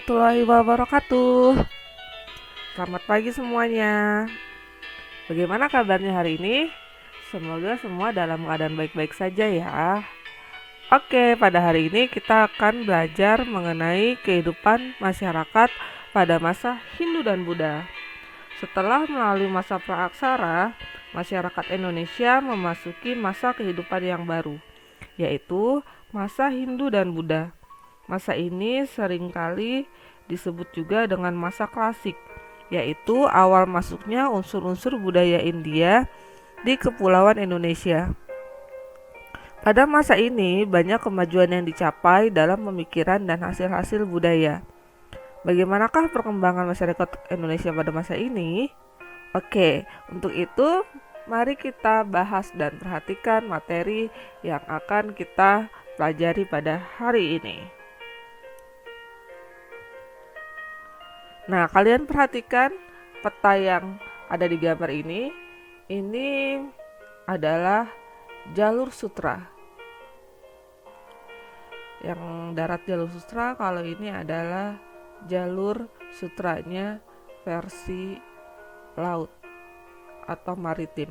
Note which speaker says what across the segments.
Speaker 1: warahmatullahi wabarakatuh. Selamat pagi semuanya. Bagaimana kabarnya hari ini? Semoga semua dalam keadaan baik-baik saja ya. Oke, pada hari ini kita akan belajar mengenai kehidupan masyarakat pada masa Hindu dan Buddha. Setelah melalui masa praaksara, masyarakat Indonesia memasuki masa kehidupan yang baru, yaitu masa Hindu dan Buddha. Masa ini seringkali disebut juga dengan masa klasik, yaitu awal masuknya unsur-unsur budaya India di kepulauan Indonesia. Pada masa ini, banyak kemajuan yang dicapai dalam pemikiran dan hasil-hasil budaya. Bagaimanakah perkembangan masyarakat Indonesia pada masa ini? Oke, untuk itu mari kita bahas dan perhatikan materi yang akan kita pelajari pada hari ini. Nah, kalian perhatikan peta yang ada di gambar ini. Ini adalah jalur sutra. Yang darat jalur sutra, kalau ini adalah jalur sutranya versi laut atau maritim.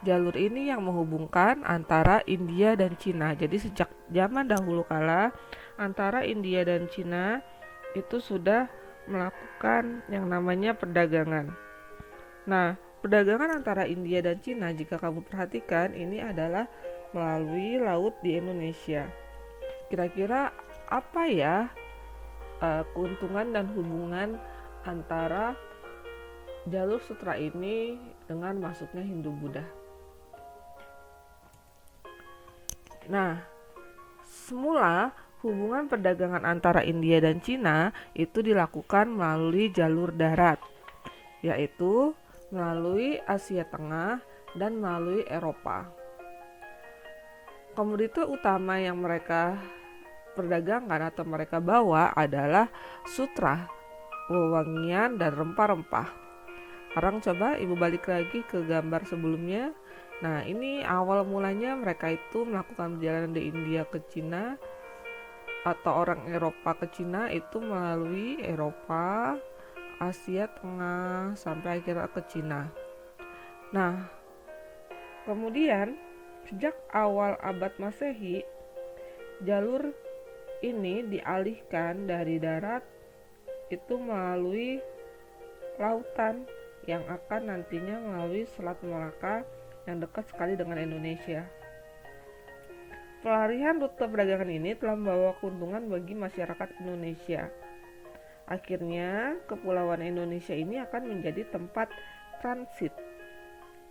Speaker 1: Jalur ini yang menghubungkan antara India dan Cina. Jadi sejak zaman dahulu kala antara India dan Cina itu sudah melakukan yang namanya perdagangan. Nah, perdagangan antara India dan Cina, jika kamu perhatikan, ini adalah melalui laut di Indonesia. Kira-kira apa ya keuntungan dan hubungan antara jalur sutra ini dengan masuknya Hindu-Buddha? Nah, semula hubungan perdagangan antara India dan Cina itu dilakukan melalui jalur darat, yaitu melalui Asia Tengah dan melalui Eropa. Komoditas utama yang mereka perdagangkan atau mereka bawa adalah sutra, wewangian, dan rempah-rempah. Sekarang coba ibu balik lagi ke gambar sebelumnya. Nah, ini awal mulanya mereka itu melakukan perjalanan dari India ke Cina atau orang Eropa ke Cina itu melalui Eropa, Asia Tengah, sampai akhirnya ke Cina. Nah, kemudian sejak awal abad Masehi, jalur ini dialihkan dari darat itu melalui lautan yang akan nantinya melalui Selat Malaka yang dekat sekali dengan Indonesia. Pelarian rute perdagangan ini telah membawa keuntungan bagi masyarakat Indonesia. Akhirnya, kepulauan Indonesia ini akan menjadi tempat transit,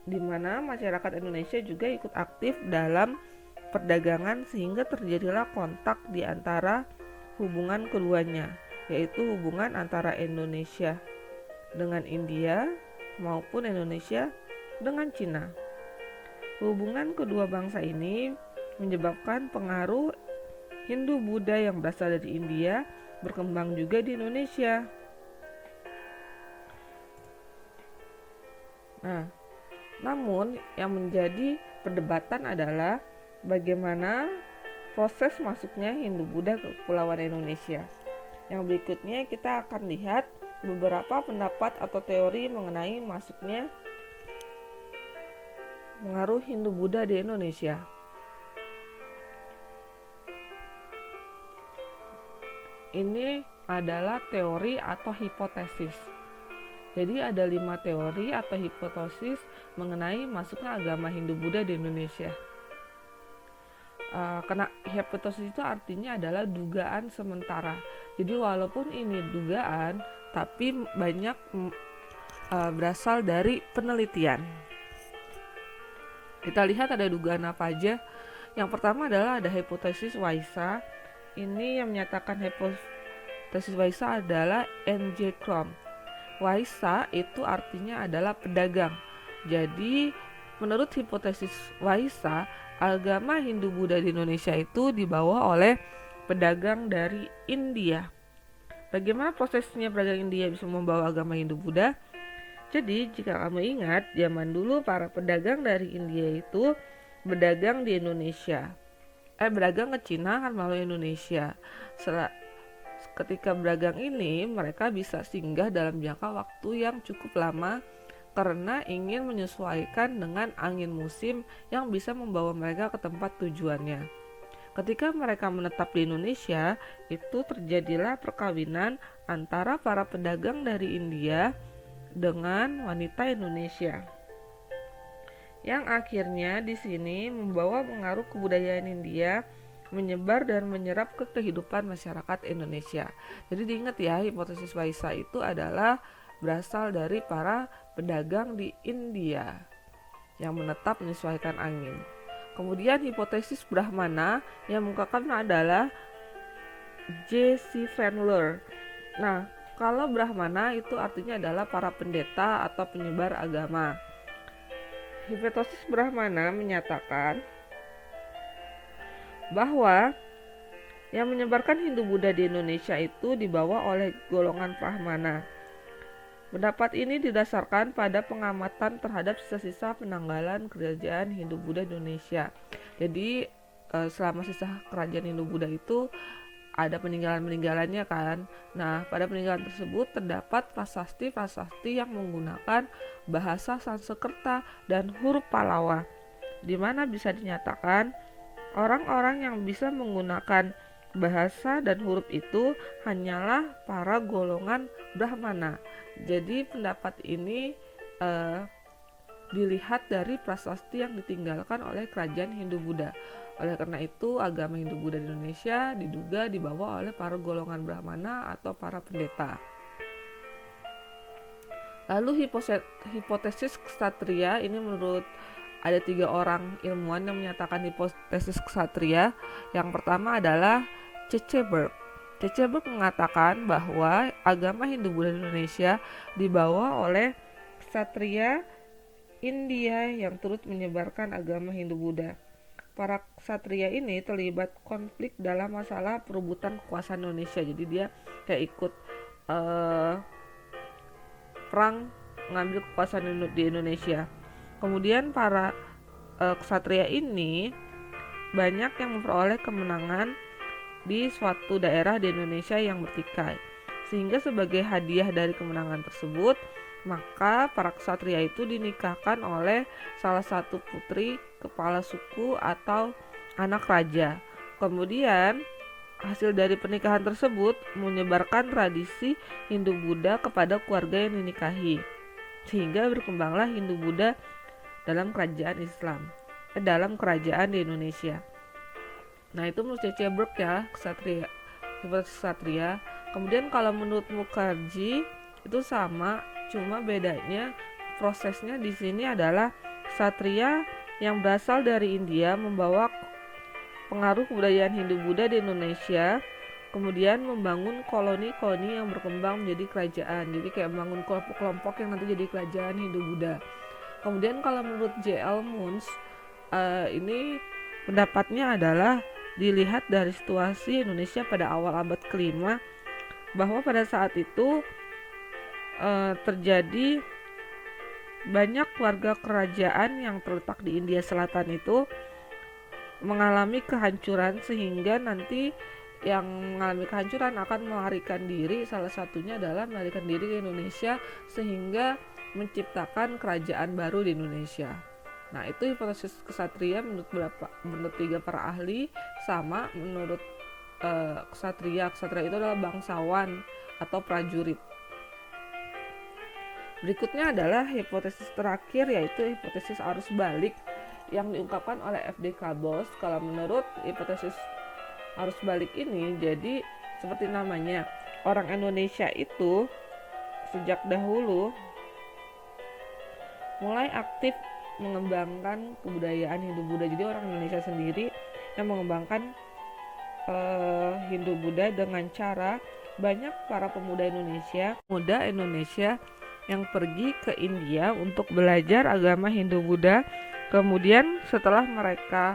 Speaker 1: di mana masyarakat Indonesia juga ikut aktif dalam perdagangan sehingga terjadilah kontak di antara hubungan keduanya, yaitu hubungan antara Indonesia dengan India maupun Indonesia dengan Cina. Hubungan kedua bangsa ini menyebabkan pengaruh Hindu-Buddha yang berasal dari India berkembang juga di Indonesia. Nah, namun yang menjadi perdebatan adalah bagaimana proses masuknya Hindu-Buddha ke Kepulauan Indonesia. Yang berikutnya kita akan lihat beberapa pendapat atau teori mengenai masuknya pengaruh Hindu-Buddha di Indonesia. Ini adalah teori atau hipotesis. Jadi ada 5 teori atau hipotesis mengenai masuknya agama Hindu-Buddha di Indonesia. Karena hipotesis itu artinya adalah dugaan sementara. Jadi walaupun ini dugaan, tapi banyak berasal dari penelitian. Kita lihat ada dugaan apa aja. Yang pertama adalah ada hipotesis Waisa. Ini yang menyatakan hipotesis Waisa adalah N.J. Crom. Waisa itu artinya adalah pedagang. Jadi menurut hipotesis Waisa, agama Hindu-Buddha di Indonesia itu dibawa oleh pedagang dari India. Bagaimana prosesnya pedagang India bisa membawa agama Hindu-Buddha? Jadi jika kamu ingat, zaman dulu para pedagang dari India itu berdagang di Indonesia. Berdagang ke Cina kan melalui Indonesia. Ketika berdagang ini, mereka bisa singgah dalam jangka waktu yang cukup lama karena ingin menyesuaikan dengan angin musim yang bisa membawa mereka ke tempat tujuannya. Ketika mereka menetap di Indonesia, itu terjadilah perkawinan antara para pedagang dari India dengan wanita Indonesia, yang akhirnya di sini membawa pengaruh kebudayaan India menyebar dan menyerap ke kehidupan masyarakat Indonesia. Jadi diingat ya, hipotesis Vaisa itu adalah berasal dari para pedagang di India yang menetap menyesuaikan angin. Kemudian hipotesis Brahmana yang mengungkapkan adalah J.C. Fendler. Nah, kalau Brahmana itu artinya adalah para pendeta atau penyebar agama. Hipotesis Brahmana menyatakan bahwa yang menyebarkan Hindu Buddha di Indonesia itu dibawa oleh golongan Brahmana. Pendapat ini didasarkan pada pengamatan terhadap sisa-sisa penanggalan kerajaan Hindu Buddha di Indonesia. Jadi selama sisa kerajaan Hindu Buddha itu ada peninggalan-peninggalannya kan. Nah, pada peninggalan tersebut terdapat prasasti-prasasti yang menggunakan bahasa Sanskerta dan huruf Pallawa, di mana bisa dinyatakan orang-orang yang bisa menggunakan bahasa dan huruf itu hanyalah para golongan Brahmana. Jadi pendapat ini dilihat dari prasasti yang ditinggalkan oleh kerajaan Hindu-Buddha. Oleh karena itu, agama Hindu-Buddha di Indonesia diduga dibawa oleh para golongan Brahmana atau para pendeta. Lalu hipotesis ksatria ini menurut ada 3 orang ilmuwan yang menyatakan hipotesis ksatria. Yang pertama adalah C.C. Burke. C.C. Burke mengatakan bahwa agama Hindu-Buddha di Indonesia dibawa oleh ksatria India yang turut menyebarkan agama Hindu-Buddha. Para ksatria ini terlibat konflik dalam masalah perebutan kekuasaan Indonesia. Jadi dia kayak ikut perang mengambil kekuasaan di Indonesia. Kemudian para ksatria ini banyak yang memperoleh kemenangan di suatu daerah di Indonesia yang bertikai. Sehingga sebagai hadiah dari kemenangan tersebut, maka para ksatria itu dinikahkan oleh salah satu putri kepala suku atau anak raja. Kemudian hasil dari pernikahan tersebut menyebarkan tradisi Hindu-Buddha kepada keluarga yang dinikahi, sehingga berkembanglah Hindu-Buddha dalam kerajaan Islam, dalam kerajaan di Indonesia. Nah, itu menurut C.C. Burke ya, ksatria, hipotesis ksatria. Kemudian kalau menurut Mukherjee itu sama, cuma bedanya prosesnya di sini adalah ksatria yang berasal dari India membawa pengaruh kebudayaan Hindu-Buddha di Indonesia, kemudian membangun koloni-koloni yang berkembang menjadi kerajaan. Jadi kayak membangun kelompok-kelompok yang nanti jadi kerajaan Hindu-Buddha. Kemudian kalau menurut J.L. Muns, ini pendapatnya adalah dilihat dari situasi Indonesia pada awal abad ke-5, bahwa pada saat itu terjadi banyak warga kerajaan yang terletak di India Selatan itu mengalami kehancuran, sehingga nanti yang mengalami kehancuran akan melarikan diri. Salah satunya adalah melarikan diri ke Indonesia sehingga menciptakan kerajaan baru di Indonesia. Nah, itu hipotesis ksatria menurut 3 para ahli. Sama menurut ksatria itu adalah bangsawan atau prajurit. Berikutnya adalah hipotesis terakhir, yaitu hipotesis arus balik yang diungkapkan oleh F.D. Krabos. Kalau menurut hipotesis arus balik ini, jadi seperti namanya, orang Indonesia itu sejak dahulu mulai aktif mengembangkan kebudayaan Hindu-Buddha. Jadi orang Indonesia sendiri yang mengembangkan Hindu-Buddha dengan cara banyak para pemuda Indonesia yang pergi ke India untuk belajar agama Hindu-Buddha. Kemudian setelah mereka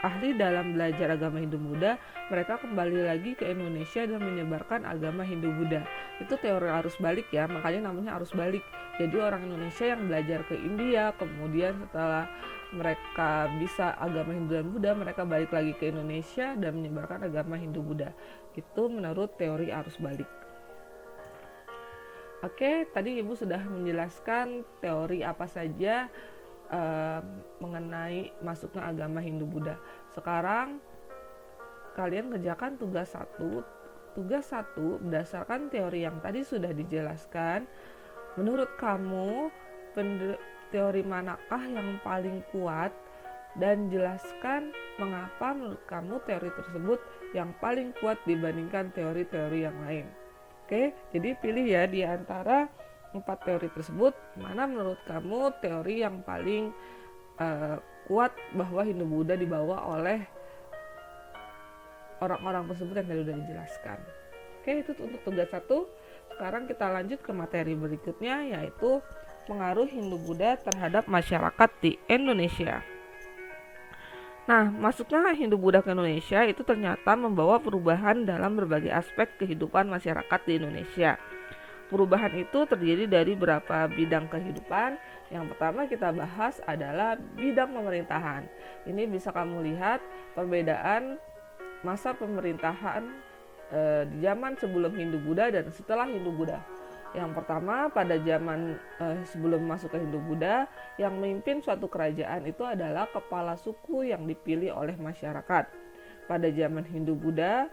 Speaker 1: ahli dalam belajar agama Hindu-Buddha, mereka kembali lagi ke Indonesia dan menyebarkan agama Hindu-Buddha. Itu teori arus balik ya, makanya namanya arus balik. Jadi orang Indonesia yang belajar ke India, kemudian setelah mereka bisa agama Hindu dan Buddha, mereka balik lagi ke Indonesia dan menyebarkan agama Hindu-Buddha. Itu menurut teori arus balik. Oke, tadi Ibu sudah menjelaskan teori apa saja mengenai masuknya agama Hindu-Buddha. Sekarang kalian kerjakan tugas 1. Tugas 1 berdasarkan teori yang tadi sudah dijelaskan. Menurut kamu teori manakah yang paling kuat, dan jelaskan mengapa menurut kamu teori tersebut yang paling kuat dibandingkan teori-teori yang lain. Oke, jadi pilih ya di antara 4 teori tersebut, mana menurut kamu teori yang paling kuat bahwa Hindu-Buddha dibawa oleh orang-orang tersebut yang tadi sudah dijelaskan. Oke, itu untuk tugas 1. Sekarang kita lanjut ke materi berikutnya, yaitu pengaruh Hindu-Buddha terhadap masyarakat di Indonesia. Nah, masuknya Hindu-Buddha ke Indonesia itu ternyata membawa perubahan dalam berbagai aspek kehidupan masyarakat di Indonesia. Perubahan itu terdiri dari beberapa bidang kehidupan. Yang pertama kita bahas adalah bidang pemerintahan. Ini bisa kamu lihat perbedaan masa pemerintahan di zaman sebelum Hindu-Buddha dan setelah Hindu-Buddha. Yang pertama, pada zaman sebelum masuk ke Hindu-Buddha, yang memimpin suatu kerajaan itu adalah kepala suku yang dipilih oleh masyarakat. Pada zaman Hindu-Buddha,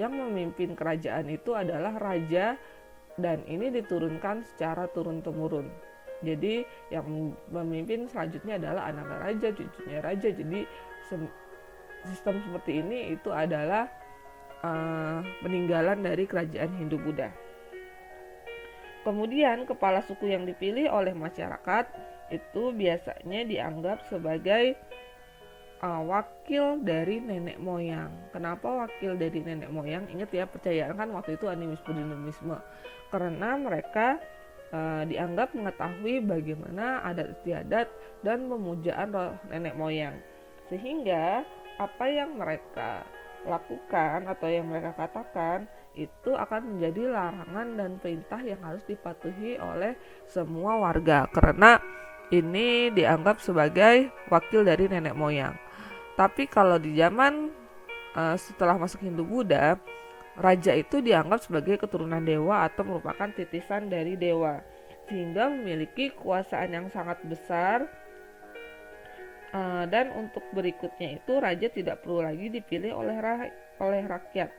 Speaker 1: yang memimpin kerajaan itu adalah raja, dan ini diturunkan secara turun-temurun. Jadi yang memimpin selanjutnya adalah anak raja, cucunya raja. Jadi sistem seperti ini itu adalah peninggalan dari kerajaan Hindu-Buddha. Kemudian kepala suku yang dipilih oleh masyarakat itu biasanya dianggap sebagai wakil dari nenek moyang. Kenapa wakil dari nenek moyang? Ingat ya, percayaan kan waktu itu animisme. Karena mereka dianggap mengetahui bagaimana adat istiadat dan pemujaan roh nenek moyang. Sehingga apa yang mereka lakukan atau yang mereka katakan itu akan menjadi larangan dan perintah yang harus dipatuhi oleh semua warga, karena ini dianggap sebagai wakil dari nenek moyang. Tapi kalau di zaman setelah masuk Hindu-Buddha, raja itu dianggap sebagai keturunan dewa atau merupakan titisan dari dewa, sehingga memiliki kekuasaan yang sangat besar. Dan untuk berikutnya itu raja tidak perlu lagi dipilih oleh rakyat,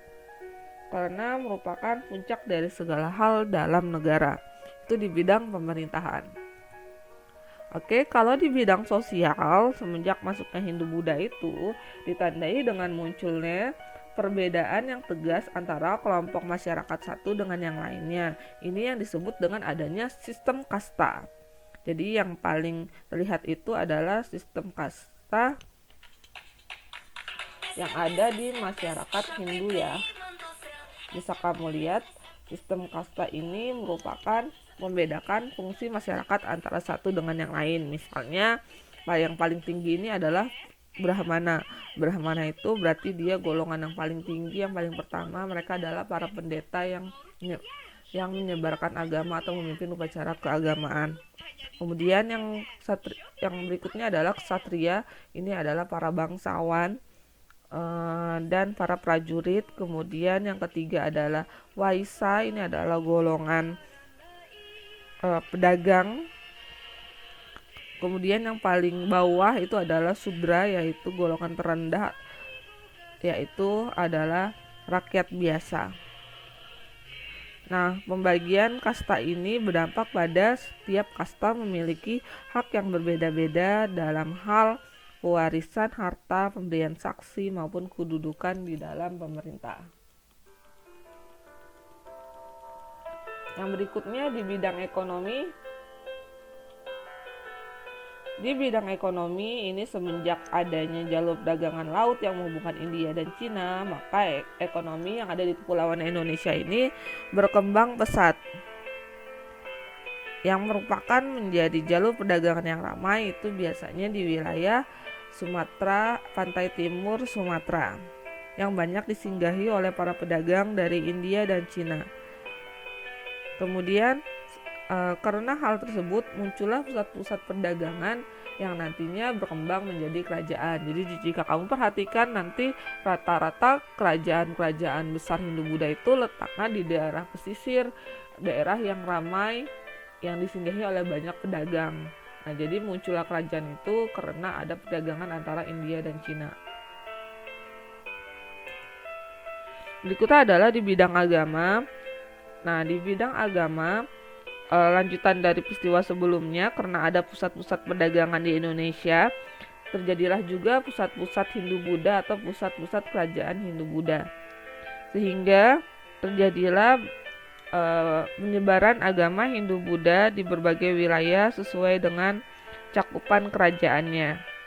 Speaker 1: karena merupakan puncak dari segala hal dalam negara. Itu di bidang pemerintahan. Oke, kalau di bidang sosial, semenjak masuknya Hindu-Buddha itu ditandai dengan munculnya perbedaan yang tegas antara kelompok masyarakat satu dengan yang lainnya. Ini yang disebut dengan adanya sistem kasta. Jadi yang paling terlihat itu adalah sistem kasta yang ada di masyarakat Hindu ya. Bisa kamu lihat, sistem kasta ini merupakan membedakan fungsi masyarakat antara satu dengan yang lain. Misalnya, yang paling tinggi ini adalah Brahmana. Brahmana itu berarti dia golongan yang paling tinggi, yang paling pertama. Mereka adalah para pendeta yang menyebarkan agama atau memimpin upacara keagamaan. Kemudian yang berikutnya adalah ksatria. Ini adalah para bangsawan dan para prajurit. Kemudian yang ketiga adalah waisa. Ini adalah golongan pedagang. Kemudian yang paling bawah itu adalah sudra, yaitu golongan terendah, yaitu adalah rakyat biasa. Nah, pembagian kasta ini berdampak pada setiap kasta memiliki hak yang berbeda-beda dalam hal pewarisan harta, pemberian saksi, maupun kedudukan di dalam pemerintah. Yang berikutnya di bidang ekonomi. Di bidang ekonomi ini semenjak adanya jalur perdagangan laut yang menghubungkan India dan Cina, maka ekonomi yang ada di Kepulauan Indonesia ini berkembang pesat. Yang merupakan menjadi jalur perdagangan yang ramai itu biasanya di wilayah Sumatera, pantai timur Sumatera, yang banyak disinggahi oleh para pedagang dari India dan Cina. Kemudian karena hal tersebut muncullah pusat-pusat perdagangan yang nantinya berkembang menjadi kerajaan. Jadi jika kamu perhatikan nanti rata-rata kerajaan-kerajaan besar Hindu-Buddha itu letaknya di daerah pesisir, daerah yang ramai, yang disinggahi oleh banyak pedagang. Nah, jadi muncullah kerajaan itu karena ada perdagangan antara India dan Cina. Berikutnya adalah di bidang agama. Nah, di bidang agama, lanjutan dari peristiwa sebelumnya, karena ada pusat-pusat perdagangan di Indonesia, terjadilah juga pusat-pusat Hindu-Buddha atau pusat-pusat kerajaan Hindu-Buddha. Sehingga terjadilah penyebaran agama Hindu-Buddha di berbagai wilayah sesuai dengan cakupan kerajaannya.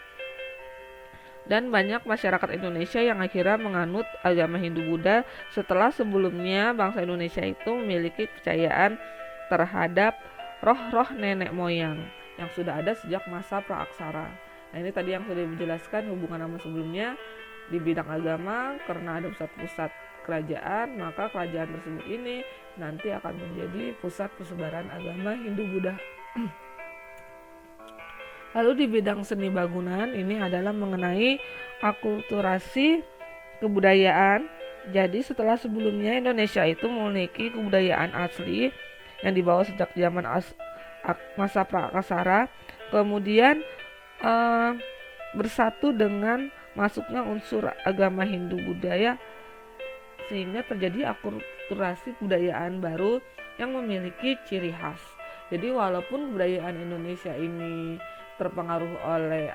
Speaker 1: Dan banyak masyarakat Indonesia yang akhirnya menganut agama Hindu-Buddha setelah sebelumnya bangsa Indonesia itu memiliki kepercayaan terhadap roh-roh nenek moyang yang sudah ada sejak masa praaksara. Nah, ini tadi yang sudah dijelaskan hubungan sama sebelumnya di bidang agama, karena ada pusat-pusat kerajaan, maka kerajaan tersebut ini nanti akan menjadi pusat persebaran agama Hindu-Buddha. Lalu di bidang seni bangunan ini adalah mengenai akulturasi kebudayaan. Jadi setelah sebelumnya Indonesia itu memiliki kebudayaan asli yang dibawa sejak zaman masa prakasara, kemudian bersatu dengan masuknya unsur agama Hindu budaya, sehingga terjadi akulturasi kebudayaan baru yang memiliki ciri khas. Jadi walaupun kebudayaan Indonesia ini terpengaruh oleh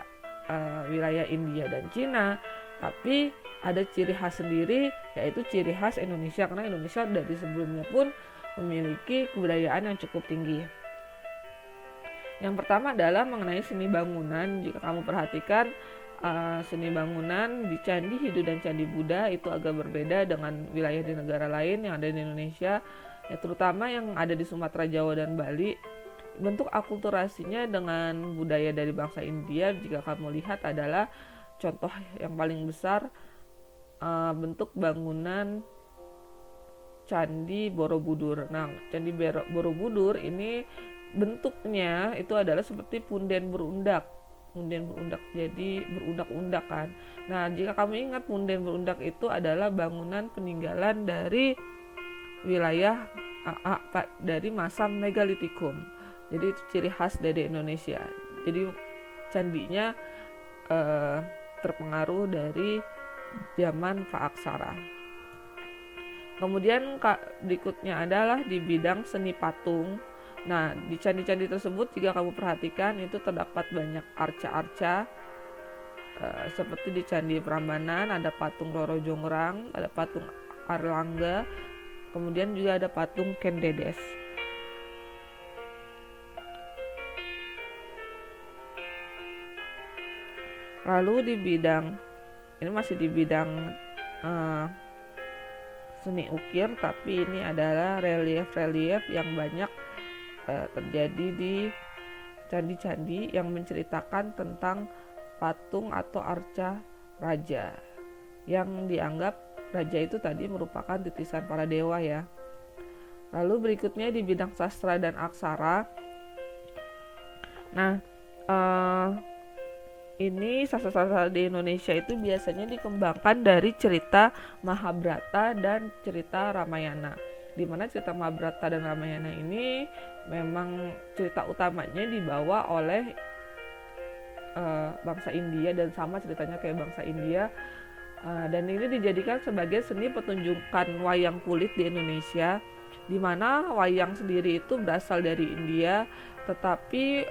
Speaker 1: wilayah India dan Cina, tapi ada ciri khas sendiri, yaitu ciri khas Indonesia, karena Indonesia dari sebelumnya pun memiliki kebudayaan yang cukup tinggi. Yang pertama adalah mengenai seni bangunan. Jika kamu perhatikan, seni bangunan di Candi Hindu dan Candi Buddha itu agak berbeda dengan wilayah di negara lain yang ada di Indonesia, ya, terutama yang ada di Sumatera, Jawa, dan Bali. Bentuk akulturasinya dengan budaya dari bangsa India, jika kamu lihat, adalah contoh yang paling besar, bentuk bangunan Candi Borobudur. Nah, Candi Borobudur ini bentuknya itu adalah seperti punden berundak, jadi berundak-undak kan. Nah, jika kamu ingat, punden berundak itu adalah bangunan peninggalan dari wilayah dari masa Megalitikum. Jadi itu ciri khas dari Indonesia. Jadi candinya terpengaruh dari zaman praaksara. Kemudian berikutnya adalah di bidang seni patung. Nah, di candi-candi tersebut jika kamu perhatikan itu terdapat banyak arca-arca, seperti di Candi Prambanan ada patung Roro Jonggrang, ada patung Arlangga, kemudian juga ada patung Kendedes. Lalu di bidang ini masih di bidang seni ukir, tapi ini adalah relief-relief yang banyak terjadi di candi-candi yang menceritakan tentang patung atau arca raja, yang dianggap raja itu tadi merupakan titisan para dewa ya. Lalu berikutnya di bidang sastra dan aksara. Nah, ini sastra-sastra di Indonesia itu biasanya dikembangkan dari cerita Mahabharata dan cerita Ramayana, di mana cerita Mahabharata dan Ramayana ini memang cerita utamanya dibawa oleh bangsa India dan sama ceritanya kayak bangsa India, dan ini dijadikan sebagai seni pertunjukan wayang kulit di Indonesia, di mana wayang sendiri itu berasal dari India, tetapi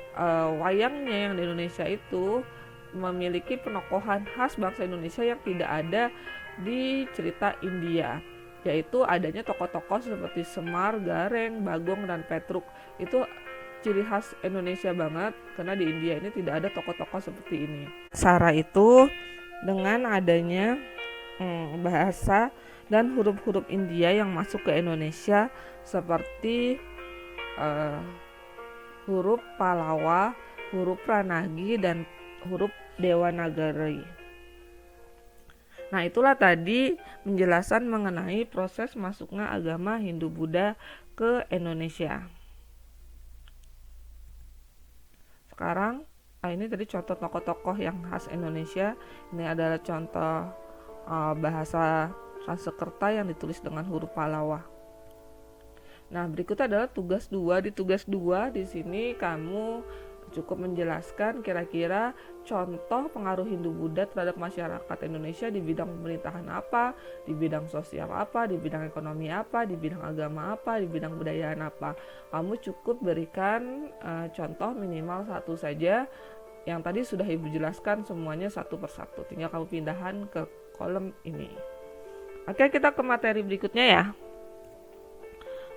Speaker 1: wayangnya yang di Indonesia itu memiliki penokohan khas bangsa Indonesia yang tidak ada di cerita India, yaitu adanya tokoh-tokoh seperti Semar, Gareng, Bagong, dan Petruk. Itu ciri khas Indonesia banget, karena di India ini tidak ada tokoh-tokoh seperti ini. Sara itu dengan adanya bahasa dan huruf-huruf India yang masuk ke Indonesia, seperti huruf Palawa, huruf Pranagi, dan huruf Dewanagari. Nah, itulah tadi penjelasan mengenai proses masuknya agama Hindu-Buddha ke Indonesia. Sekarang Ini tadi contoh tokoh-tokoh yang khas Indonesia. Ini adalah contoh bahasa Sanskerta yang ditulis dengan huruf Pallawa. Nah, berikutnya adalah tugas 2. Di tugas 2 di sini kamu cukup menjelaskan kira-kira contoh pengaruh Hindu-Buddha terhadap masyarakat Indonesia di bidang pemerintahan apa, di bidang sosial apa, di bidang ekonomi apa, di bidang agama apa, di bidang budayaan apa. Kamu cukup berikan contoh minimal satu saja. Yang tadi sudah Ibu jelaskan semuanya satu persatu. Tinggal kamu pindahan ke kolom ini. Oke, kita ke materi berikutnya ya.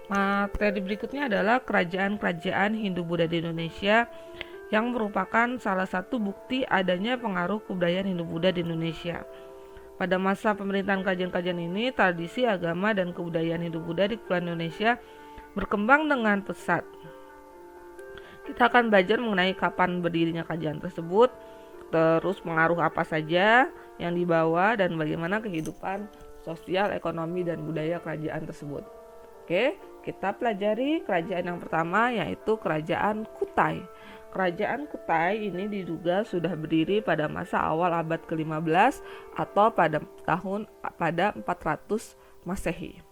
Speaker 1: Materi berikutnya adalah kerajaan-kerajaan Hindu-Buddha di Indonesia yang merupakan salah satu bukti adanya pengaruh kebudayaan Hindu-Buddha di Indonesia. Pada masa pemerintahan kerajaan-kerajaan ini, tradisi agama dan kebudayaan Hindu-Buddha di Kepulauan Indonesia berkembang dengan pesat. Kita akan belajar mengenai kapan berdirinya kerajaan tersebut, terus pengaruh apa saja yang dibawa, dan bagaimana kehidupan sosial, ekonomi, dan budaya kerajaan tersebut. Oke, kita pelajari kerajaan yang pertama, yaitu Kerajaan Kutai. Kerajaan Kutai ini diduga sudah berdiri pada masa awal abad ke-15 atau pada 400 Masehi.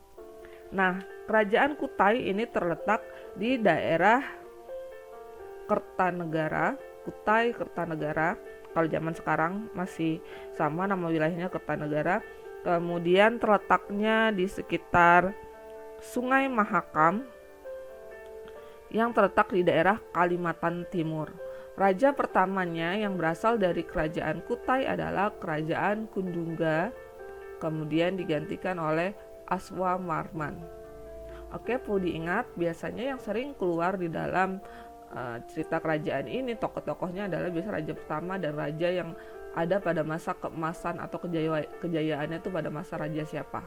Speaker 1: Nah, Kerajaan Kutai ini terletak di daerah Kertanegara, Kutai Kertanegara. Kalau zaman sekarang masih sama nama wilayahnya Kertanegara. Kemudian terletaknya di sekitar Sungai Mahakam yang terletak di daerah Kalimantan Timur. Raja pertamanya yang berasal dari Kerajaan Kutai adalah Kerajaan Kundungga, kemudian digantikan oleh Aswamarman. Oke, perlu diingat biasanya yang sering keluar di dalam cerita kerajaan ini, tokoh-tokohnya adalah biasa raja pertama dan raja yang ada pada masa keemasan atau kejayaannya itu pada masa raja siapa.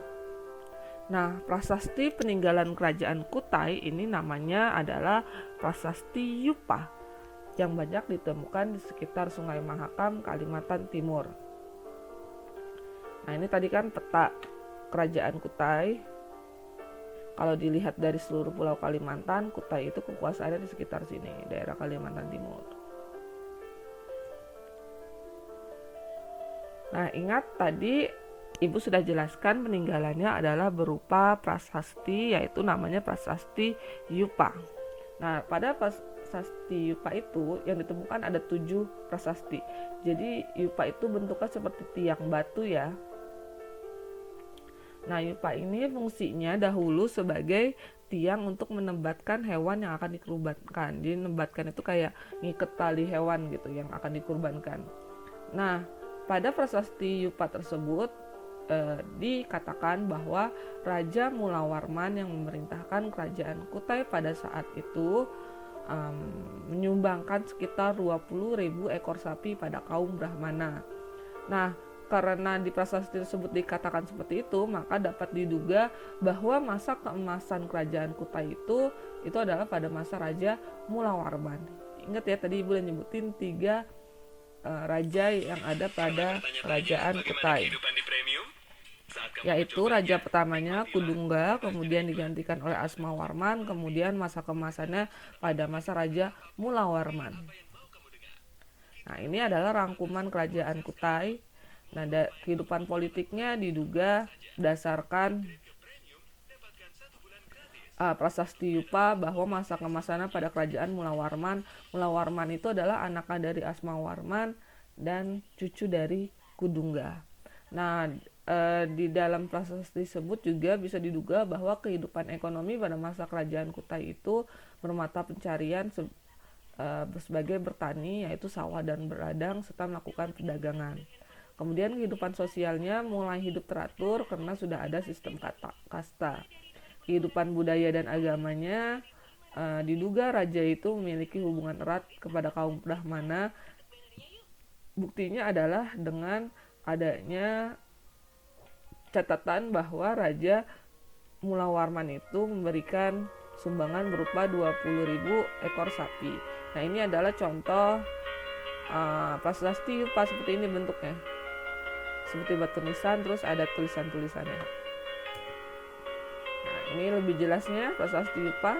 Speaker 1: Nah, prasasti peninggalan Kerajaan Kutai ini namanya adalah Prasasti Yupa yang banyak ditemukan di sekitar Sungai Mahakam, Kalimantan Timur. Nah, ini tadi kan peta Kerajaan Kutai. Kalau dilihat dari seluruh pulau Kalimantan, Kutai itu kekuasaannya di sekitar sini, daerah Kalimantan Timur. Nah, ingat tadi Ibu sudah jelaskan peninggalannya adalah berupa prasasti, yaitu namanya Prasasti Yupa. Nah, pada Prasasti Yupa itu yang ditemukan ada 7 prasasti. Jadi Yupa itu bentuknya seperti tiang batu ya. Nah, Yupa ini fungsinya dahulu sebagai tiang untuk menebatkan hewan yang akan dikurbankan. Jadi menebatkan itu kayak ngiket tali hewan gitu yang akan dikurbankan. Nah, pada prasasti Yupa tersebut dikatakan bahwa Raja Mulawarman yang memerintahkan Kerajaan Kutai pada saat itu menyumbangkan sekitar 20.000 ekor sapi pada kaum Brahmana. Nah, karena di prasasti tersebut dikatakan seperti itu, maka dapat diduga bahwa masa keemasan Kerajaan Kutai itu adalah pada masa Raja Mulawarman. Ingat ya, tadi Ibu udah nyebutin 3 raja yang ada pada Kerajaan Kutai, yaitu raja pertamanya Kundungga, kemudian digantikan oleh Asmawarman, kemudian masa kemasannya pada masa Raja Mulawarman. Nah, ini adalah rangkuman Kerajaan Kutai. Nah, kehidupan politiknya diduga berdasarkan prasasti Yupa bahwa masa kemasannya pada Kerajaan Mulawarman. Mulawarman itu adalah anaknya dari Asmawarman dan cucu dari Kundungga. Nah, di dalam prasasti tersebut juga bisa diduga bahwa kehidupan ekonomi pada masa Kerajaan Kutai itu bermata pencarian sebagai bertani, yaitu sawah dan berladang, serta melakukan perdagangan. Kemudian kehidupan sosialnya mulai hidup teratur karena sudah ada sistem kasta. Kehidupan budaya dan agamanya diduga raja itu memiliki hubungan erat kepada kaum Brahmana. Buktinya adalah dengan adanya catatan bahwa Raja Mulawarman itu memberikan sumbangan berupa 20.000 ekor sapi. Nah, ini adalah contoh prasasti Yupa seperti ini bentuknya. Seperti batu nisan, terus ada tulisan-tulisannya. Nah, ini lebih jelasnya prasasti Yupa.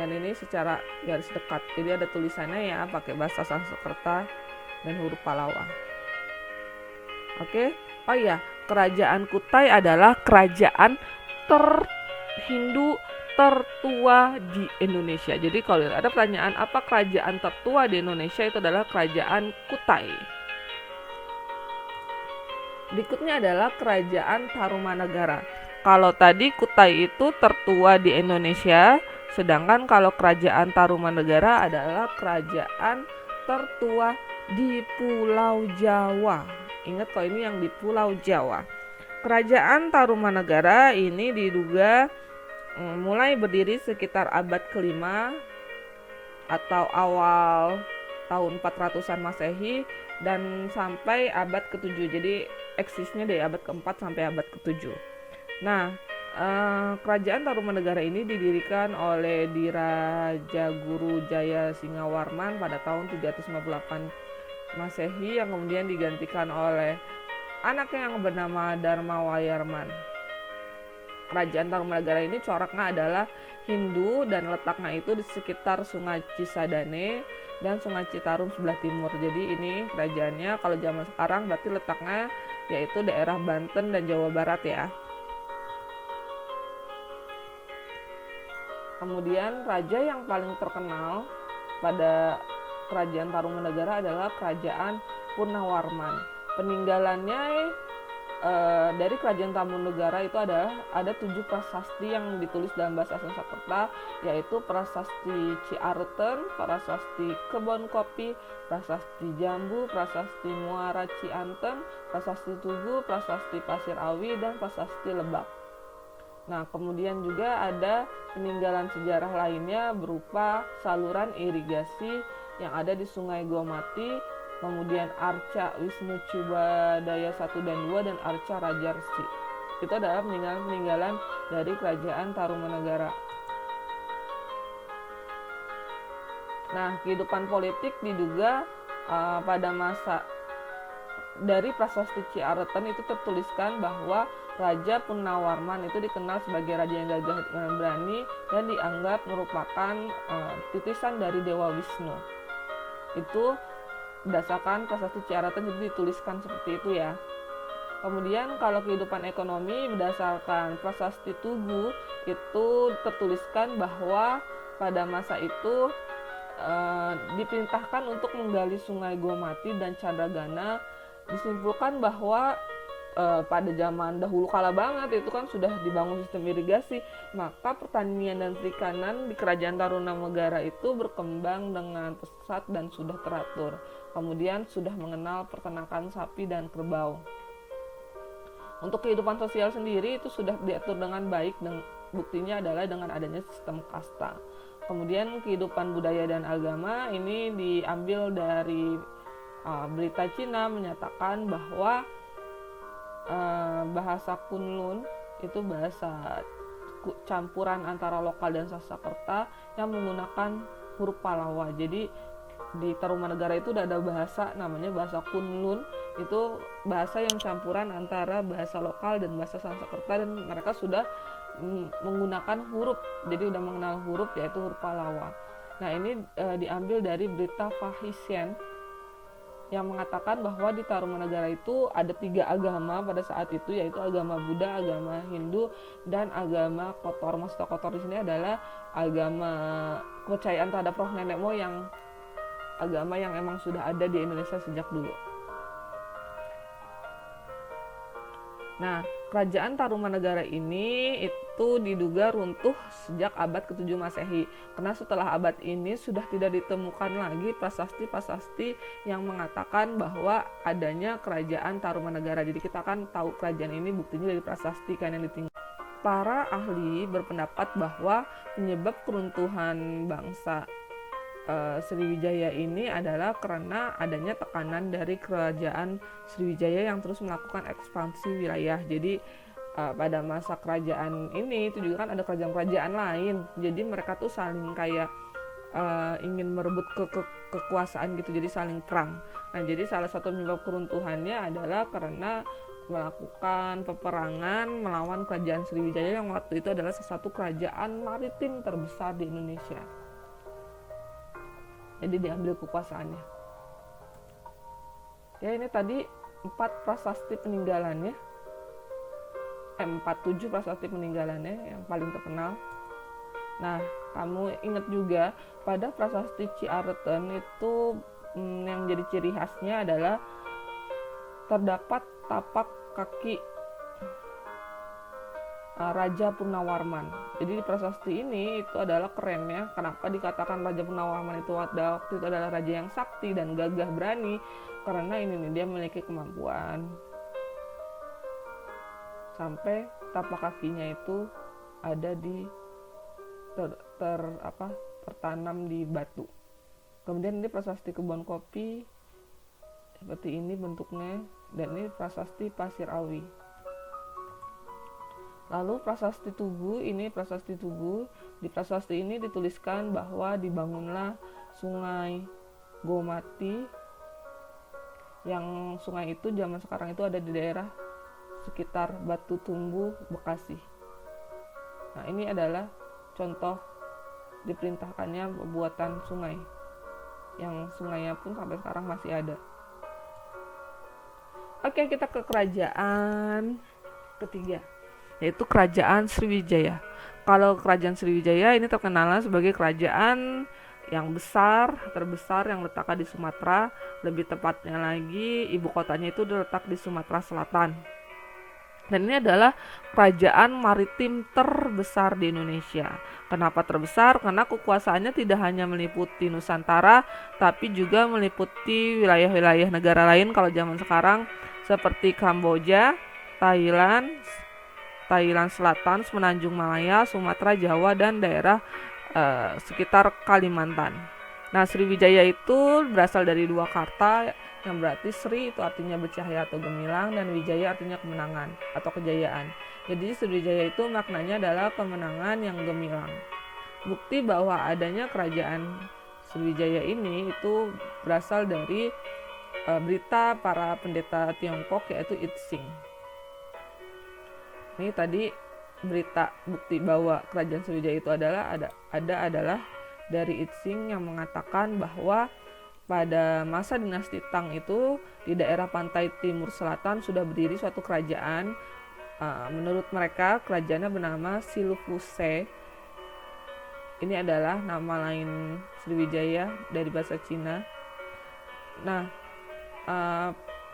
Speaker 1: Dan ini secara garis dekat. Jadi ada tulisannya ya pakai bahasa Sanskerta dan huruf Pallawa. Oke. Oh iya, kerajaan Kutai adalah kerajaan Hindu tertua di Indonesia. Jadi kalau ada pertanyaan apa kerajaan tertua di Indonesia, itu adalah kerajaan Kutai. Berikutnya adalah kerajaan Tarumanagara. Kalau tadi Kutai itu tertua di Indonesia, sedangkan kalau kerajaan Tarumanagara adalah kerajaan tertua di Pulau Jawa. Ingat kalau ini yang di Pulau Jawa. Kerajaan Tarumanagara ini diduga mulai berdiri sekitar abad ke-5 atau awal tahun 400-an Masehi dan sampai abad ke-7. Jadi eksisnya dari abad ke-4 sampai abad ke-7. Nah, kerajaan Tarumanagara ini didirikan oleh Diraja Guru Jaya Singawarman pada tahun 358 Masehi yang kemudian digantikan oleh anaknya yang bernama Dharmawayarman. Kerajaan Tarumanagara ini coraknya adalah Hindu dan letaknya itu di sekitar Sungai Cisadane dan Sungai Citarum sebelah timur. Jadi ini kerajaannya kalau zaman sekarang berarti letaknya yaitu daerah Banten dan Jawa Barat ya. Kemudian raja yang paling terkenal pada kerajaan Tarumanagara adalah kerajaan Purnawarman. Peninggalannya dari kerajaan Tarumanagara itu ada 7 prasasti yang ditulis dalam bahasa Sanskerta, yaitu prasasti Ciareten, prasasti Kebon Kopi, prasasti Jambu, prasasti Muara Ciantem, prasasti Tugu, prasasti Pasir Awi, dan prasasti Lebak. Nah, kemudian juga ada peninggalan sejarah lainnya berupa saluran irigasi yang ada di Sungai Gomati, kemudian Arca Wisnu Cubadaya 1 dan 2 dan Arca Rajarsi. Itu adalah peninggalan dari kerajaan Tarumanagara. Nah, kehidupan politik diduga pada masa dari prasasti Ciareten itu tertuliskan bahwa Raja Purnawarman itu dikenal sebagai raja yang gagah dan berani dan dianggap merupakan titisan dari Dewa Wisnu. Itu berdasarkan prasasti Ciareten jadi dituliskan seperti itu ya. Kemudian kalau kehidupan ekonomi berdasarkan prasasti Tugu itu tertuliskan bahwa pada masa itu diperintahkan untuk menggali Sungai Gomati dan Candragana. Disimpulkan bahwa pada zaman dahulu kala banget itu kan sudah dibangun sistem irigasi, maka pertanian dan perikanan di kerajaan Tarumanagara itu berkembang dengan pesat dan sudah teratur. Kemudian sudah mengenal peternakan sapi dan kerbau. Untuk kehidupan sosial sendiri itu sudah diatur dengan baik dan buktinya adalah dengan adanya sistem kasta. Kemudian kehidupan budaya dan agama ini diambil dari berita Cina menyatakan bahwa bahasa Kunlun itu bahasa campuran antara lokal dan Sanskerta yang menggunakan huruf Pallawa. Jadi di Tarumanagara itu udah ada bahasa namanya bahasa Kunlun, itu bahasa yang campuran antara bahasa lokal dan bahasa Sanskerta dan mereka sudah menggunakan huruf, jadi udah mengenal huruf yaitu huruf Pallawa. Nah ini diambil dari berita Fahisian yang mengatakan bahwa di Tarumanagara itu ada 3 agama pada saat itu, yaitu agama Buddha, agama Hindu, dan agama kotor. Maksud kotor di sini adalah agama kepercayaan terhadap roh nenek moyang, agama yang emang sudah ada di Indonesia sejak dulu. Nah, kerajaan Tarumanagara ini itu diduga runtuh sejak abad ke-7 Masehi. Karena setelah abad ini sudah tidak ditemukan lagi prasasti-prasasti yang mengatakan bahwa adanya kerajaan Tarumanagara. Jadi kita kan tahu kerajaan ini buktinya dari prasasti kan yang ditinggal. Para ahli berpendapat bahwa penyebab keruntuhan bangsa Sriwijaya ini adalah karena adanya tekanan dari kerajaan Sriwijaya yang terus melakukan ekspansi wilayah. Jadi pada masa kerajaan ini itu juga kan ada kerajaan-kerajaan lain. Jadi mereka tuh saling kayak ingin merebut kekuasaan gitu, jadi saling perang. Nah, jadi salah satu penyebab keruntuhannya adalah karena melakukan peperangan melawan kerajaan Sriwijaya yang waktu itu adalah salah satu kerajaan maritim terbesar di Indonesia. Jadi diambil kekuasaannya. Ya, ini tadi 4 prasasti peninggalannya. 47 prasasti peninggalannya yang paling terkenal. Nah, kamu ingat juga pada prasasti Ciareten itu yang jadi ciri khasnya adalah terdapat tapak kaki Raja Purnawarman. Jadi di prasasti ini itu adalah kerennya. Kenapa dikatakan Raja Purnawarman itu waktu itu adalah raja yang sakti dan gagah berani? Karena ini nih, dia memiliki kemampuan sampai tapak kakinya itu ada di tertanam di batu. Kemudian ini prasasti kebun kopi seperti ini bentuknya, dan ini prasasti Pasir Awi. Lalu prasasti Tugu, ini prasasti Tugu. Di prasasti ini dituliskan bahwa dibangunlah Sungai Gomati, yang sungai itu zaman sekarang itu ada di daerah sekitar Batu Tumbu, Bekasi. Nah, ini adalah contoh diperintahkannya pembuatan sungai, yang sungainya pun sampai sekarang masih ada. Oke, kita ke kerajaan ketiga, yaitu kerajaan Sriwijaya. Kalau kerajaan Sriwijaya ini terkenal sebagai kerajaan yang terbesar yang letaknya di Sumatera. Lebih tepatnya lagi, ibu kotanya itu terletak di Sumatera Selatan. Dan ini adalah kerajaan maritim terbesar di Indonesia. Kenapa terbesar? Karena kekuasaannya tidak hanya meliputi Nusantara, tapi juga meliputi wilayah-wilayah negara lain kalau zaman sekarang, seperti Kamboja, Thailand Selatan, Semenanjung Malaya, Sumatera, Jawa, dan daerah sekitar Kalimantan. Nah, Sriwijaya itu berasal dari 2 kata, yang berarti Sri itu artinya bercahaya atau gemilang, dan Wijaya artinya kemenangan atau kejayaan. Jadi Sriwijaya itu maknanya adalah kemenangan yang gemilang. Bukti bahwa adanya kerajaan Sriwijaya ini itu berasal dari berita para pendeta Tiongkok, yaitu Itsing. Ini tadi berita bukti bahwa kerajaan Sriwijaya itu adalah dari Itsing, yang mengatakan bahwa pada masa dinasti Tang itu di daerah pantai timur selatan sudah berdiri suatu kerajaan. Menurut mereka kerajaannya bernama Silufuse. Ini adalah nama lain Sriwijaya dari bahasa Cina. Nah,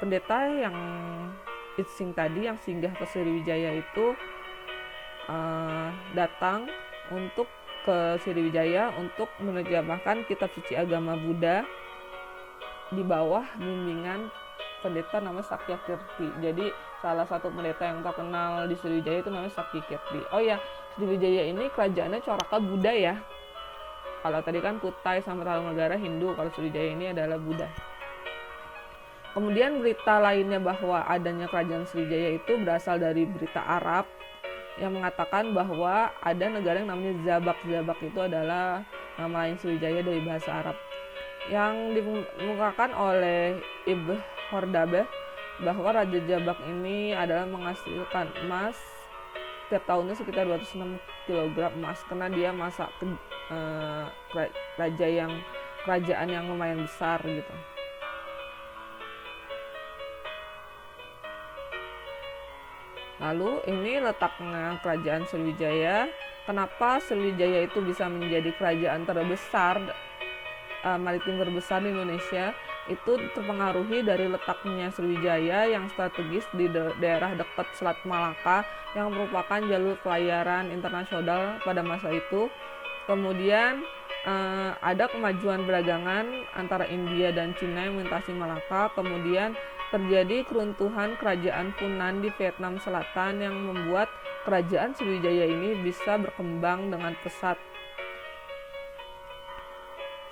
Speaker 1: pendeta yang Itsing tadi yang singgah ke Sriwijaya itu datang untuk ke Sriwijaya untuk menerjemahkan kitab suci agama Buddha di bawah bimbingan pendeta namanya Sakyakirti. Jadi salah satu pendeta yang terkenal di Sriwijaya itu namanya Sakyakirti. Oh ya, Sriwijaya ini kerajaannya Coraka Buddha ya. Kalau tadi kan Kutai sama Tarumanegara Hindu, kalau Sriwijaya ini adalah Buddha. Kemudian berita lainnya bahwa adanya kerajaan Sriwijaya itu berasal dari berita Arab yang mengatakan bahwa ada negara yang namanya Zabak. Zabak itu adalah nama lain Sriwijaya dari bahasa Arab, yang dikemukakan oleh Ibn Khordadbeh bahwa Raja Zabak ini adalah menghasilkan emas setiap tahunnya sekitar 206 kg emas, karena dia masa kerajaan yang lumayan besar gitu. Lalu ini letaknya kerajaan Sriwijaya. Kenapa Sriwijaya itu bisa menjadi kerajaan terbesar maritim terbesar di Indonesia? Itu terpengaruhi dari letaknya Sriwijaya yang strategis di daerah dekat Selat Malaka, yang merupakan jalur pelayaran internasional pada masa itu. Kemudian ada kemajuan perdagangan antara India dan Cina yang melintasi Malaka. Kemudian terjadi keruntuhan kerajaan Funan di Vietnam Selatan yang membuat kerajaan Sriwijaya ini bisa berkembang dengan pesat,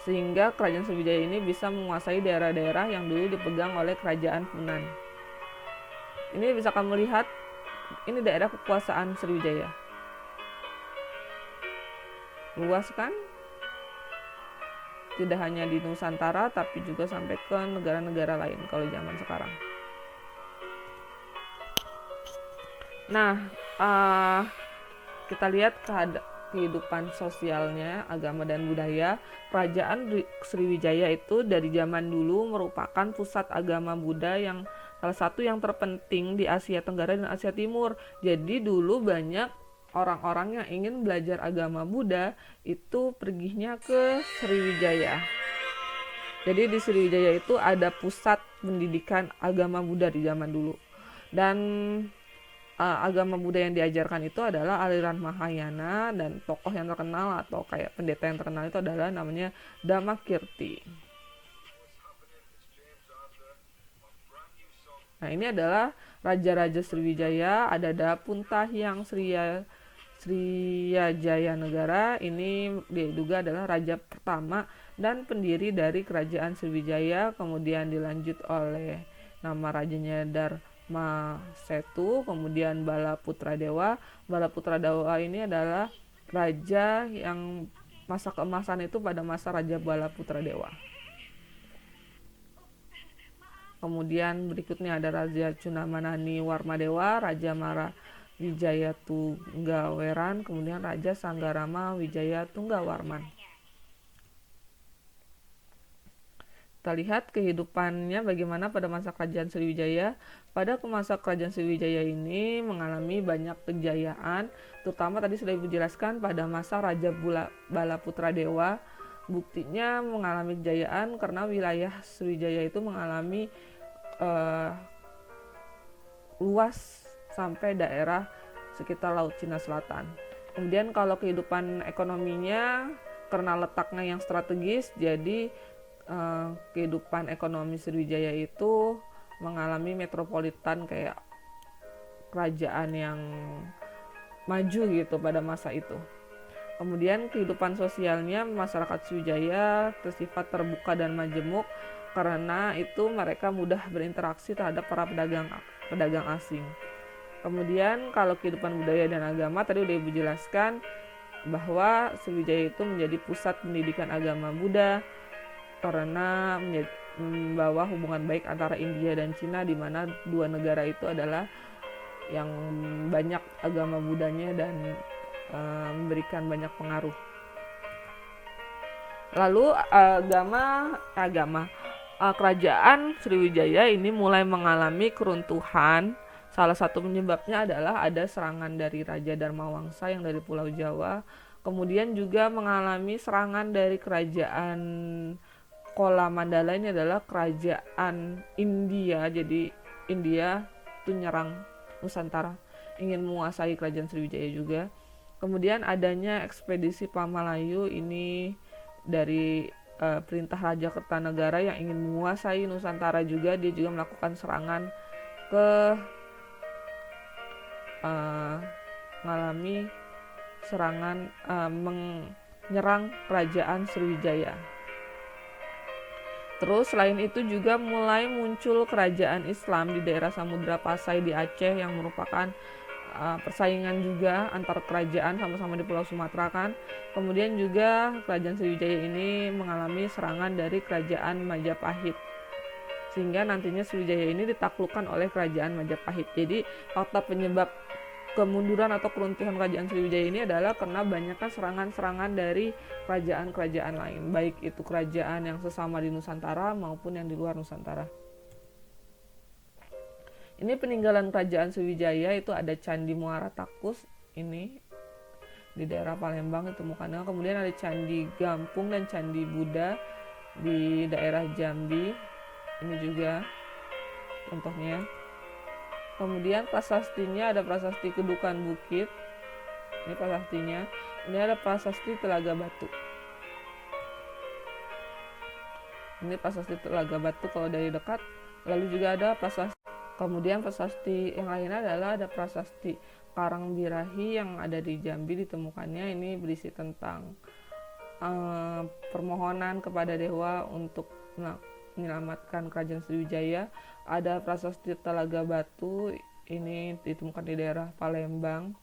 Speaker 1: sehingga kerajaan Sriwijaya ini bisa menguasai daerah-daerah yang dulu dipegang oleh kerajaan Funan. Ini bisa kamu lihat, ini daerah kekuasaan Sriwijaya. Luas kan? Tidak hanya di Nusantara, tapi juga sampai ke negara-negara lain kalau zaman sekarang. Nah, uh, kita lihat kehidupan sosialnya, agama dan budaya. Kerajaan Sriwijaya itu dari zaman dulu merupakan pusat agama Buddha yang salah satu yang terpenting di Asia Tenggara dan Asia Timur. Jadi dulu banyak orang-orang yang ingin belajar agama Buddha itu perginya ke Sriwijaya. Jadi di Sriwijaya itu ada pusat pendidikan agama Buddha di zaman dulu. Dan agama Buddha yang diajarkan itu adalah aliran Mahayana, dan tokoh yang terkenal atau kayak pendeta yang terkenal itu adalah namanya Dhammakirti. Nah, ini adalah raja-raja Sriwijaya. Ada Dapuntahyang Sriyajaya Negara. Ini diduga adalah raja pertama dan pendiri dari kerajaan Sriwijaya. Kemudian dilanjut oleh nama rajanya Dharma Setu, kemudian Bala Putra Dewa. Bala Putra Dewa ini adalah raja yang masa keemasan itu pada masa Raja Bala Putra Dewa. Kemudian berikutnya ada Raja Cunamanani Warmadewa, Raja Mara Wijaya Tunggaweran, kemudian Raja Sanggarama Wijaya Tunggawarman. Kita lihat kehidupannya bagaimana pada masa kerajaan Sriwijaya. Pada masa kerajaan Sriwijaya ini mengalami banyak kejayaan, terutama tadi sudah Ibu jelaskan pada masa Raja Bala Putra Dewa. Buktinya mengalami kejayaan karena wilayah Sriwijaya itu mengalami luas sampai daerah sekitar Laut Cina Selatan. Kemudian kalau kehidupan ekonominya karena letaknya yang strategis, jadi kehidupan ekonomi Sriwijaya itu mengalami metropolitan kayak kerajaan yang maju gitu pada masa itu. Kemudian kehidupan sosialnya masyarakat Sriwijaya bersifat terbuka dan majemuk, karena itu mereka mudah berinteraksi terhadap para pedagang asing. Kemudian kalau kehidupan budaya dan agama tadi udah Ibu jelaskan bahwa Sriwijaya itu menjadi pusat pendidikan agama Buddha karena membawa hubungan baik antara India dan Cina, di mana dua negara itu adalah yang banyak agama Buddhanya dan memberikan banyak pengaruh. Lalu kerajaan Sriwijaya ini mulai mengalami keruntuhan. Salah satu penyebabnya adalah ada serangan dari Raja Dharmawangsa yang dari Pulau Jawa. Kemudian juga mengalami serangan dari kerajaan Kola Mandala, ini adalah kerajaan India. Jadi India itu nyerang Nusantara, ingin menguasai kerajaan Sriwijaya juga. Kemudian adanya ekspedisi Pamalayu, ini dari perintah Raja Kertanegara yang ingin menguasai Nusantara juga. Dia juga melakukan serangan mengalami serangan menyerang kerajaan Sriwijaya. Terus selain itu juga mulai muncul kerajaan Islam di daerah Samudra Pasai di Aceh yang merupakan persaingan juga antar kerajaan sama-sama di Pulau Sumatera kan. Kemudian juga kerajaan Sriwijaya ini mengalami serangan dari kerajaan Majapahit, sehingga nantinya Sriwijaya ini ditaklukkan oleh kerajaan Majapahit. Jadi fakta penyebab kemunduran atau keruntuhan kerajaan Sriwijaya ini adalah karena banyaknya serangan-serangan dari kerajaan-kerajaan lain, baik itu kerajaan yang sesama di Nusantara maupun yang di luar Nusantara. Ini peninggalan kerajaan Sriwijaya, itu ada Candi Muara Takus ini di daerah Palembang ditemukannya. Kemudian ada Candi Gampung dan Candi Buddha di daerah Jambi, ini juga contohnya. Kemudian prasastinya ada prasasti Kedukan Bukit, ini prasastinya. Ini ada prasasti Telaga Batu, ini prasasti Telaga Batu kalau dari dekat. Lalu juga ada prasasti, kemudian prasasti yang lainnya adalah ada prasasti Karangbirahi yang ada di Jambi ditemukannya. Ini berisi tentang permohonan kepada dewa untuk menyelamatkan kerajaan Sriwijaya. Ada prasasti Telaga Batu, ini ditemukan di daerah Palembang.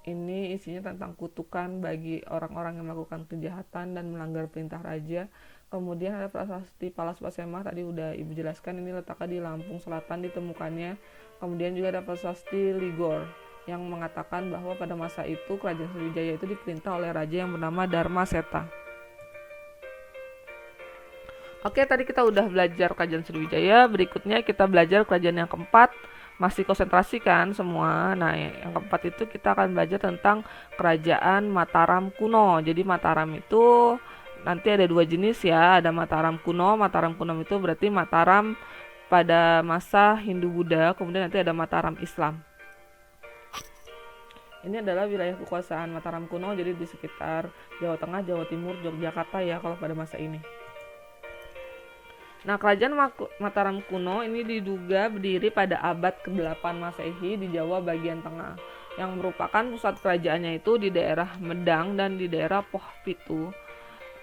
Speaker 1: ini isinya tentang kutukan bagi orang-orang yang melakukan kejahatan dan melanggar perintah raja. Kemudian ada prasasti Palas Pasemah, tadi udah ibu jelaskan, ini letaknya di Lampung Selatan ditemukannya. Kemudian juga ada prasasti Ligor yang mengatakan bahwa pada masa itu kerajaan Sriwijaya itu diperintah oleh raja yang bernama Dharma Seta. Oke, tadi kita udah belajar kerajaan Sriwijaya. Berikutnya kita belajar kerajaan yang keempat. Masih konsentrasi kan semua. Nah, yang keempat itu kita akan belajar tentang kerajaan Mataram kuno. Jadi Mataram itu nanti ada dua jenis ya. Ada Mataram kuno. Mataram kuno itu berarti Mataram pada masa Hindu-Buddha. Kemudian nanti ada Mataram Islam. Ini adalah wilayah kekuasaan Mataram kuno. Jadi di sekitar Jawa Tengah, Jawa Timur, Yogyakarta ya kalau pada masa ini. Nah, kerajaan Mataram kuno ini diduga berdiri pada abad ke-8 Masehi di Jawa bagian tengah, yang merupakan pusat kerajaannya itu di daerah Medang dan di daerah Poh Pitu.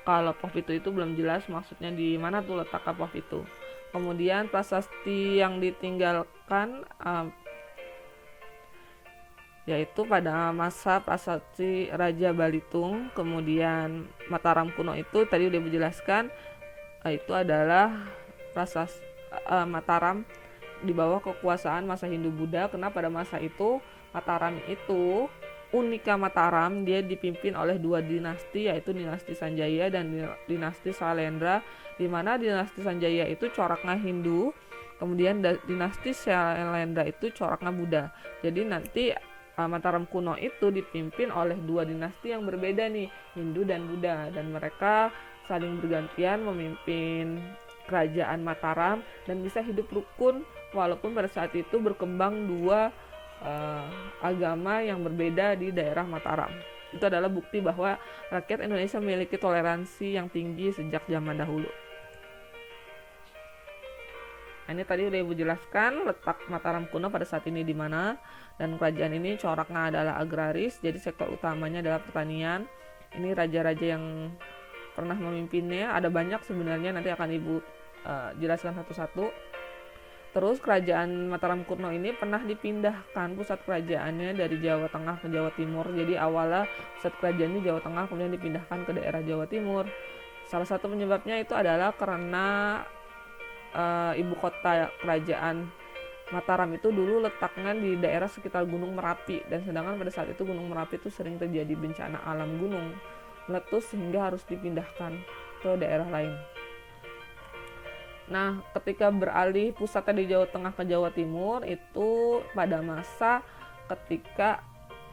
Speaker 1: Kalau Poh Pitu itu belum jelas maksudnya di mana tuh letak Poh Pitu. Kemudian prasasti yang ditinggalkan yaitu pada masa prasasti Raja Balitung. Kemudian Mataram kuno itu tadi udah dijelaskan, itu adalah Mataram di bawah kekuasaan masa Hindu-Buddha, karena pada masa itu Mataram itu Unika Mataram dia dipimpin oleh dua dinasti, yaitu dinasti Sanjaya dan dinasti Sailendra, di mana dinasti Sanjaya itu coraknya Hindu, kemudian dinasti Sailendra itu coraknya Buddha. Jadi nanti Mataram kuno itu dipimpin oleh dua dinasti yang berbeda nih, Hindu dan Buddha, dan mereka saling bergantian memimpin kerajaan Mataram dan bisa hidup rukun walaupun pada saat itu berkembang dua agama yang berbeda di daerah Mataram. Itu adalah bukti bahwa rakyat Indonesia memiliki toleransi yang tinggi sejak zaman dahulu. Nah, ini tadi udah Ibu jelaskan letak Mataram kuno pada saat ini di mana, dan kerajaan ini coraknya adalah agraris, jadi sektor utamanya adalah pertanian. Ini raja-raja yang pernah memimpinnya, ada banyak sebenarnya, nanti akan Ibu jelaskan satu-satu. Terus kerajaan Mataram kuno ini pernah dipindahkan pusat kerajaannya dari Jawa Tengah ke Jawa Timur. Jadi awalnya pusat kerajaannya Jawa Tengah, kemudian dipindahkan ke daerah Jawa Timur. Salah satu penyebabnya itu adalah karena ibu kota kerajaan Mataram itu dulu letaknya di daerah sekitar Gunung Merapi, dan sedangkan pada saat itu Gunung Merapi itu sering terjadi bencana alam gunung meletus sehingga harus dipindahkan ke daerah lain. Nah, ketika beralih pusatnya di Jawa Tengah ke Jawa Timur itu pada masa ketika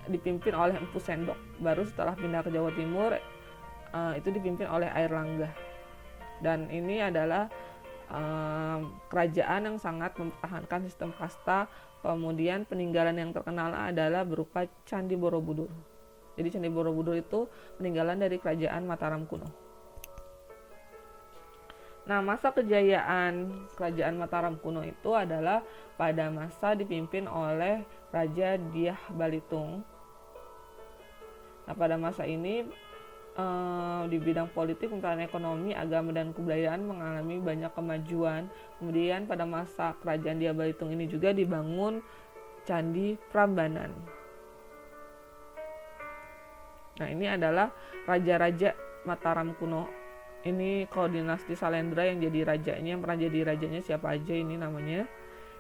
Speaker 1: dipimpin oleh Empu Sendok. Baru setelah pindah ke Jawa Timur itu dipimpin oleh Airlangga. Dan ini adalah kerajaan yang sangat mempertahankan sistem kasta. Kemudian peninggalan yang terkenal adalah berupa Candi Borobudur. Jadi Candi Borobudur itu peninggalan dari kerajaan Mataram kuno. Nah, masa kejayaan kerajaan Mataram kuno itu adalah pada masa dipimpin oleh Raja Dyah Balitung. Nah, pada masa ini di bidang politik, pemerintahan ekonomi, agama, dan kebudayaan mengalami banyak kemajuan. Kemudian pada masa kerajaan Dyah Balitung ini juga dibangun Candi Prambanan. Nah, ini adalah raja-raja Mataram kuno. Ini kalau dinasti Sailendra yang jadi rajanya, yang pernah jadi rajanya siapa aja ini namanya.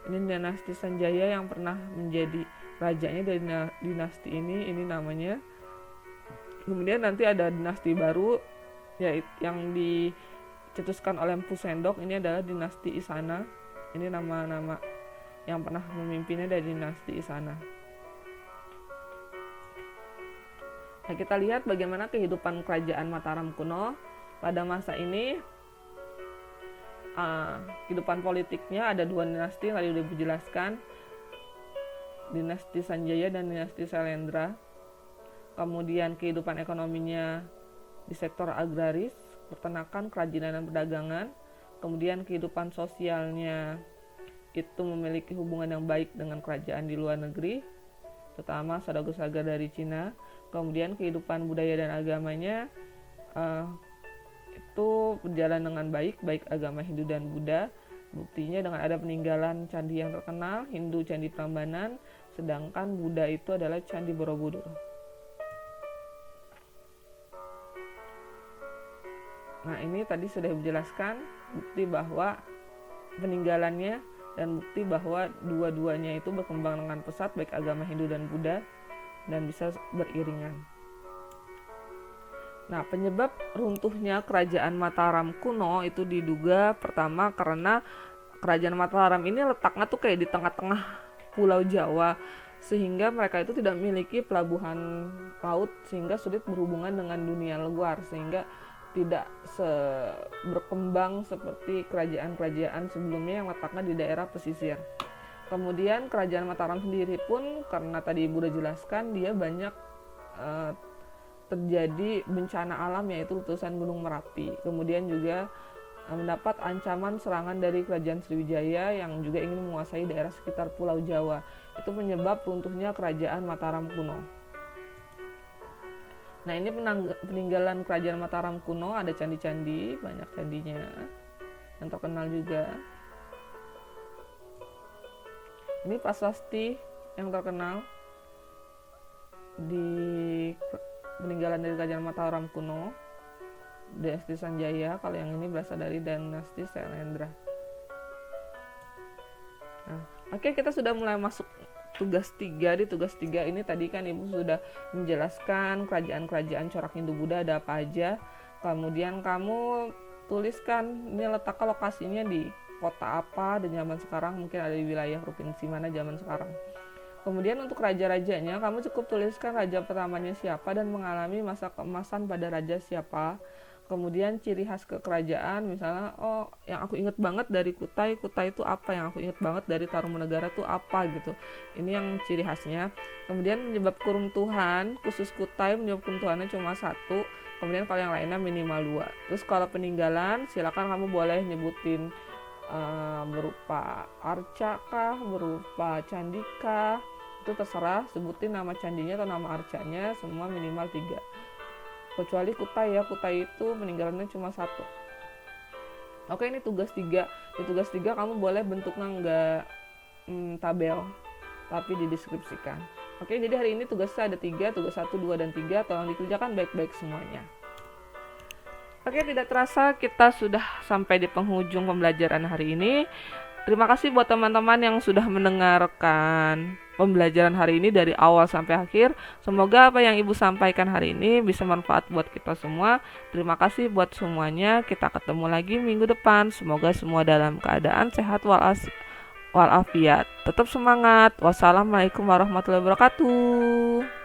Speaker 1: Ini dinasti Sanjaya yang pernah menjadi rajanya dari dinasti ini namanya. Kemudian nanti ada dinasti baru yaitu yang dicetuskan oleh Empu Sendok, ini adalah dinasti Isana. Ini nama-nama yang pernah memimpinnya dari dinasti Isana. Nah, kita lihat bagaimana kehidupan kerajaan Mataram kuno. Pada masa ini kehidupan politiknya ada dua dinasti, tadi udah dijelaskan, dinasti Sanjaya dan dinasti Sailendra. Kemudian kehidupan ekonominya di sektor agraris, peternakan, kerajinan, dan perdagangan. Kemudian kehidupan sosialnya itu memiliki hubungan yang baik dengan kerajaan di luar negeri, terutama saudagar-saudagar dari Cina. Kemudian kehidupan budaya dan agamanya itu berjalan dengan baik agama Hindu dan Buddha. Buktinya dengan ada peninggalan candi yang terkenal, Hindu Candi Prambanan, sedangkan Buddha itu adalah Candi Borobudur. Nah, ini tadi sudah dijelaskan bukti bahwa peninggalannya dan bukti bahwa dua-duanya itu berkembang dengan pesat, baik agama Hindu dan Buddha, dan bisa beriringan. Nah, penyebab runtuhnya kerajaan Mataram kuno itu diduga pertama karena kerajaan Mataram ini letaknya tuh kayak di tengah-tengah Pulau Jawa, sehingga mereka itu tidak memiliki pelabuhan laut sehingga sulit berhubungan dengan dunia luar, sehingga tidak berkembang seperti kerajaan-kerajaan sebelumnya yang letaknya di daerah pesisir. Kemudian kerajaan Mataram sendiri pun karena tadi Ibu udah jelaskan dia banyak terjadi bencana alam yaitu letusan Gunung Merapi. Kemudian juga mendapat ancaman serangan dari kerajaan Sriwijaya yang juga ingin menguasai daerah sekitar Pulau Jawa. Itu menyebab runtuhnya kerajaan Mataram kuno. Nah, ini peninggalan kerajaan Mataram kuno, ada candi-candi, banyak candinya yang terkenal juga. Ini prasasti yang terkenal di peninggalan dari kerajaan Mataram kuno, dinasti Sanjaya. Kalau yang ini berasal dari dinasti Sailendra. Nah, oke, kita sudah mulai masuk tugas 3. Di tugas 3 ini tadi kan Ibu sudah menjelaskan kerajaan-kerajaan corak Hindu Buddha ada apa aja. Kemudian kamu tuliskan ini letaknya lokasinya di kota apa dan zaman sekarang, mungkin ada di wilayah provinsi mana zaman sekarang. Kemudian untuk raja-rajanya kamu cukup tuliskan raja pertamanya siapa dan mengalami masa keemasan pada raja siapa. Kemudian ciri khas kekerajaan, misalnya yang aku inget banget dari Kutai itu apa, yang aku inget banget dari Tarumanegara itu apa gitu. Ini yang ciri khasnya. Kemudian penyebab keruntuhan, khusus Kutai penyebab keruntuhannya cuma 1. Kemudian kalau yang lainnya minimal 2. Terus kalau peninggalan silakan kamu boleh nyebutin berupa arca kah, berupa candi kah, itu terserah, sebutin nama candinya atau nama arcanya, semua minimal 3. Kecuali Kutai ya, Kutai itu peninggalannya cuma 1. Oke, ini tugas 3. Di tugas 3 kamu boleh bentuknya enggak tabel, tapi dideskripsikan. Oke, jadi hari ini tugasnya ada 3, tugas 1, 2, dan 3. Tolong dikerjakan baik-baik semuanya. Oke, tidak terasa kita sudah sampai di penghujung pembelajaran hari ini. Terima kasih buat teman-teman yang sudah mendengarkan pembelajaran hari ini dari awal sampai akhir. Semoga apa yang Ibu sampaikan hari ini bisa manfaat buat kita semua. Terima kasih buat semuanya. Kita ketemu lagi minggu depan. Semoga semua dalam keadaan sehat walafiat. Tetap semangat. Wassalamualaikum warahmatullahi wabarakatuh.